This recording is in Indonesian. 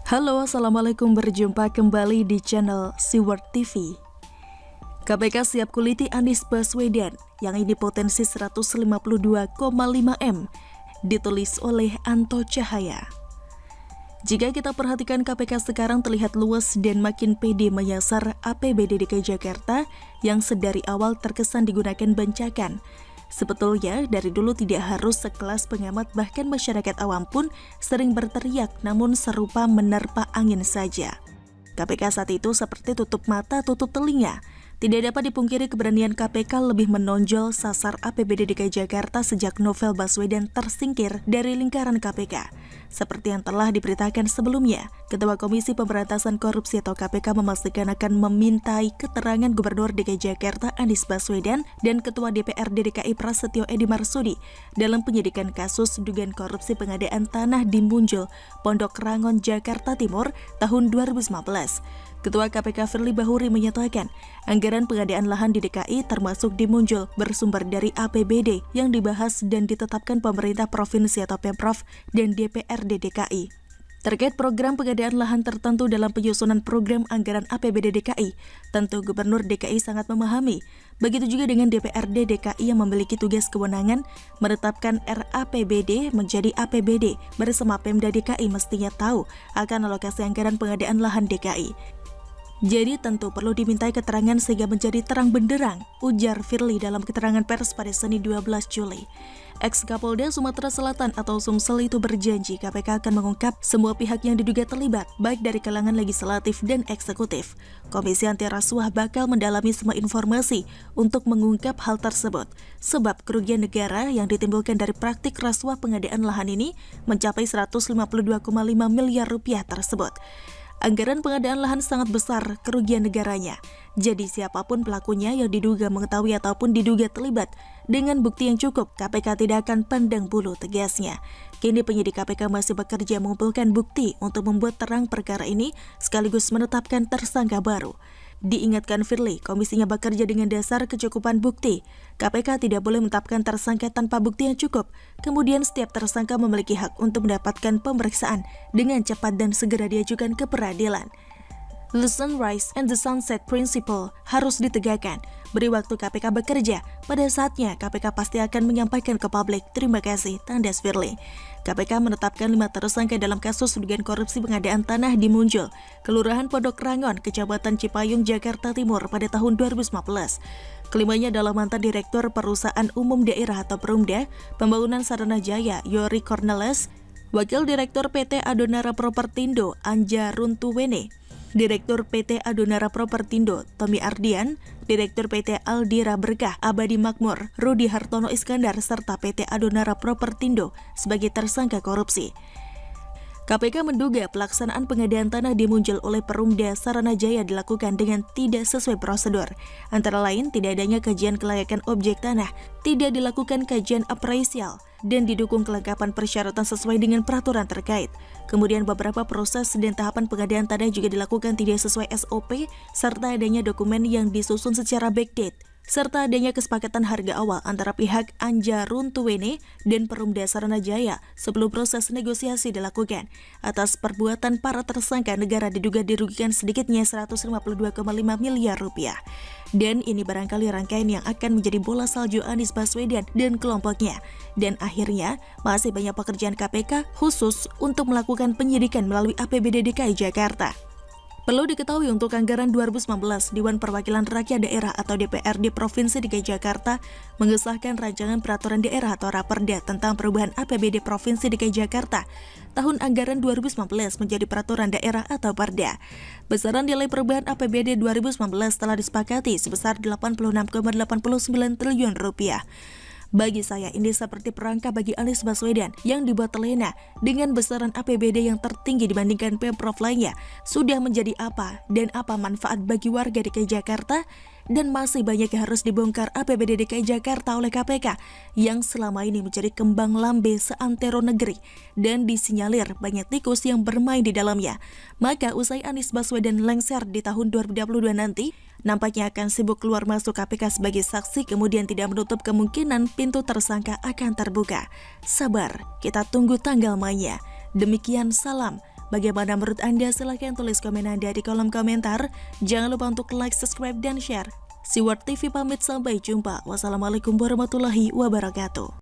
Halo, Assalamualaikum, berjumpa kembali di channel Siward TV. KPK siap kuliti Anies Baswedan yang ini potensi 152,5 M, ditulis oleh Anto Cahaya. Jika kita perhatikan, KPK sekarang terlihat luas dan makin pede menyasar APBD DKI Jakarta yang sedari awal terkesan digunakan bancakan. Sebetulnya, dari dulu tidak harus sekelas pengamat, bahkan masyarakat awam pun sering berteriak, namun serupa menerpa angin saja. KPK saat itu seperti tutup mata, tutup telinga. Tidak dapat dipungkiri keberanian KPK lebih menonjol sasar APBD DKI Jakarta sejak Novel Baswedan tersingkir dari lingkaran KPK. Seperti yang telah diberitakan sebelumnya, Ketua Komisi Pemberantasan Korupsi atau KPK memastikan akan memintai keterangan Gubernur DKI Jakarta Anies Baswedan dan Ketua DPRD DKI Prasetyo Edy Marsudi dalam penyidikan kasus dugaan korupsi pengadaan tanah di Munjul, Pondok Rangon, Jakarta Timur tahun 2015. Ketua KPK Firly Bahuri menyatakan, anggaran pengadaan lahan di DKI termasuk di Munjul bersumber dari APBD yang dibahas dan ditetapkan pemerintah provinsi atau Pemprov dan DPRD DKI. Terkait program pengadaan lahan tertentu dalam penyusunan program anggaran APBD DKI, tentu Gubernur DKI sangat memahami. Begitu juga dengan DPRD DKI yang memiliki tugas kewenangan menetapkan RAPBD menjadi APBD bersama Pemda DKI mestinya tahu akan alokasi anggaran pengadaan lahan DKI. Jadi tentu perlu dimintai keterangan sehingga menjadi terang benderang, ujar Firly dalam keterangan pers pada Senin 12 Juli. Ex-Kapolda Sumatera Selatan atau Sumsel itu berjanji KPK akan mengungkap semua pihak yang diduga terlibat, baik dari kalangan legislatif dan eksekutif. Komisi Anti Rasuah bakal mendalami semua informasi untuk mengungkap hal tersebut, sebab kerugian negara yang ditimbulkan dari praktik rasuah pengadaan lahan ini mencapai 152,5 miliar rupiah tersebut. Anggaran pengadaan lahan sangat besar kerugian negaranya. Jadi siapapun pelakunya yang diduga mengetahui ataupun diduga terlibat, dengan bukti yang cukup, KPK tidak akan pandang bulu, tegasnya. Kini penyidik KPK masih bekerja mengumpulkan bukti untuk membuat terang perkara ini sekaligus menetapkan tersangka baru. Diingatkan Firly, komisinya bekerja dengan dasar kecukupan bukti. KPK tidak boleh menetapkan tersangka tanpa bukti yang cukup. Kemudian setiap tersangka memiliki hak untuk mendapatkan pemeriksaan dengan cepat dan segera diajukan ke peradilan. The Sunrise and the Sunset Principle harus ditegakkan. Beri waktu KPK bekerja. Pada saatnya, KPK pasti akan menyampaikan ke publik. Terima kasih, tandas Firly. KPK menetapkan 5 tersangka dalam kasus dugaan korupsi pengadaan tanah di Munjul, Kelurahan Pondok Rangon, Kecamatan Cipayung, Jakarta Timur pada tahun 2015. Kelimanya adalah mantan Direktur Perusahaan Umum Daerah atau Perumda, Pembangunan Sarana Jaya, Yori Cornelis, Wakil Direktur PT Adonara Propertindo, Anja Runtuwene, Direktur PT Adonara Propertindo, Tommy Ardian, Direktur PT Aldira Berkah, Abadi Makmur, Rudi Hartono Iskandar, serta PT Adonara Propertindo sebagai tersangka korupsi. KPK menduga pelaksanaan pengadaan tanah di Munjul oleh Perumda Sarana Jaya dilakukan dengan tidak sesuai prosedur. Antara lain, tidak adanya kajian kelayakan objek tanah, tidak dilakukan kajian apresial, dan didukung kelengkapan persyaratan sesuai dengan peraturan terkait. Kemudian beberapa proses dan tahapan pengadaan tanah juga dilakukan tidak sesuai SOP, serta adanya dokumen yang disusun secara backdate, serta adanya kesepakatan harga awal antara pihak Anja Runtuwene dan Perumda Sarana Jaya sebelum proses negosiasi dilakukan. Atas perbuatan para tersangka, negara diduga dirugikan sedikitnya 152,5 miliar rupiah. Dan ini barangkali rangkaian yang akan menjadi bola salju Anies Baswedan dan kelompoknya. Dan akhirnya, masih banyak pekerjaan KPK khusus untuk melakukan penyidikan melalui APBD DKI Jakarta. Perlu diketahui untuk anggaran 2019, Dewan Perwakilan Rakyat Daerah atau DPRD Provinsi DKI Jakarta mengesahkan rancangan peraturan daerah atau Raperda tentang perubahan APBD Provinsi DKI Jakarta tahun anggaran 2019 menjadi peraturan daerah atau Perda. Besaran nilai perubahan APBD 2019 telah disepakati sebesar 86,89 triliun rupiah. Bagi saya, ini seperti perangkap bagi Anies Baswedan yang dibuat terlena dengan besaran APBD yang tertinggi dibandingkan Pemprov lainnya. Sudah menjadi apa dan apa manfaat bagi warga DKI Jakarta? Dan masih banyak yang harus dibongkar APBD DKI Jakarta oleh KPK yang selama ini menjadi kembang lambe seantero negeri dan disinyalir banyak tikus yang bermain di dalamnya. Maka usai Anies Baswedan lengser di tahun 2022 nanti, nampaknya akan sibuk keluar masuk KPK sebagai saksi, kemudian tidak menutup kemungkinan pintu tersangka akan terbuka. Sabar, kita tunggu tanggal mainnya. Demikian, salam Bagaimana menurut Anda? Silahkan tulis komen Anda di kolom komentar. Jangan lupa untuk like, subscribe, dan share. Siwar TV pamit, sampai jumpa. Wassalamualaikum warahmatullahi wabarakatuh.